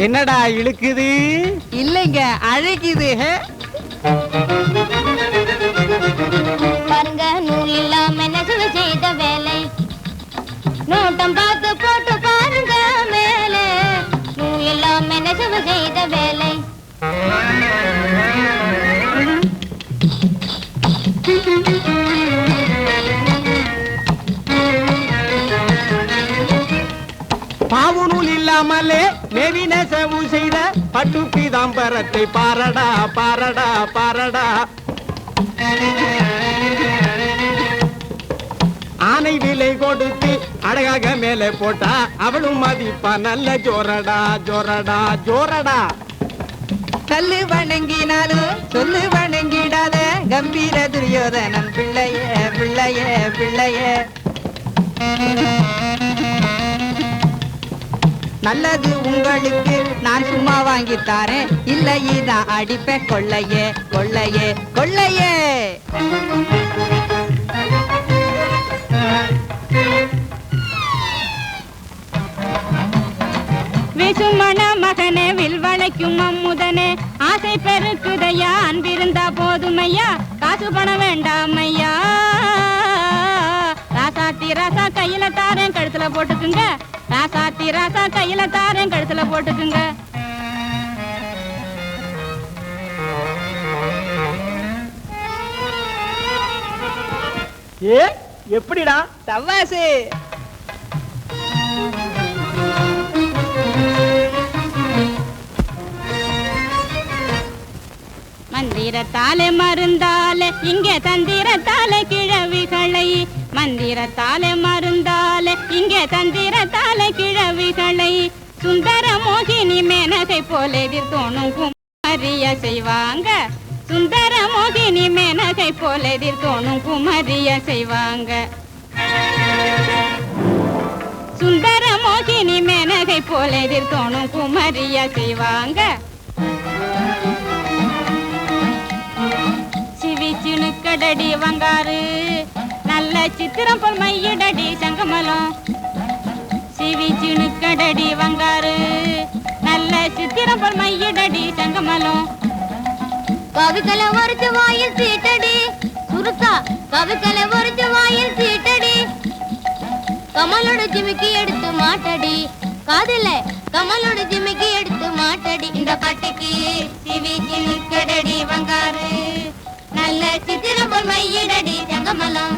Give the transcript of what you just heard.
என்னடா இழுக்குது? இல்லைங்க, அழைக்குது. பாருங்க, நூல் இல்லாம நெசவு செய்த வேலை. நோட்டம் பார்த்து போட்டு பாருங்க மேலே. நூல் இல்லாம நெசவு செய்த வேலை. பாவு நூல் இல்லாமலே மேவி நெசவு செய்த பட்டு பீதாம்பரத்தை பாரடா பாரடா பாரடா. ஆனை விலை கொடுத்து அழகாக மேலே போட்டா அவளும் மதிப்பா நல்ல ஜோரடா ஜோரடா ஜோரடா. கல்லு வணங்கினாலும் சொல்லு வணங்கிடாத கம்பீர துரியோதனன் பிள்ளையே பிள்ளையே பிள்ளையே. நல்லது உங்களுக்கு நான் சும்மா வாங்கித்தாரேன், இல்லைதான் அடிப்பேன் கொள்ளையே கொள்ளையே கொள்ளையே. விசுமண மகனே வில்வளைக்கும் அம்முதனே, ஆசை பெருக்குதையா அன்பிருந்தா போதுமையா, காசு பணம் வேண்டாம் ஐயா. ராசாத்தி ராசா கையில தாரேன் கழுத்துல போட்டுக்குங்க, ராசாத்தி ராசா கையில தாரேன் கழுத்துல போட்டுக்குங்க. ஏ எப்படிடா? தவாசு மந்திரத்தாலே மருந்தாலே இங்கே தந்திரத்தாலே கிழவிகளை, மந்திரத்தாலே மருந்தாலே இங்கே தந்திரத்தாலே கிழவிகளை. சுந்தர மோகினி மேனகை போல எதிர்த்தோணும் குமரிய செய்வாங்க, சுந்தர மோகினி மேனகை போல எதிர்த்தோணும் குமரிய செய்வாங்க. சுந்தர மோகினி மேனகை போல எதிர்த்தோணும் குமரிய செய்வாங்க. சிவிச்சுணுக்கடடி வங்காரு நல்ல சித்திரம் போல் மையிடடி சங்கமலம். சிவிச்சுணுக்கடடி வங்காரு நல்ல சித்திரம் போல் மையிடடி சங்கமலம். கவிகளை ஒருத்து வாயில் சீட்டடி சுருக்கா, கவிகளை ஒருத்து வாயில் சீட்டடி. கமலோட ஜிமிக்கி எடுத்து மாட்டடி, காதல கமலோட ஜிமிக்கி எடுத்து மாட்டடி. இந்த பாட்டுக்கு சிவிச்சுணுக்கடடி வங்காரு நல்ல சித்திரம் போல் மையிடடி சங்கமலம்.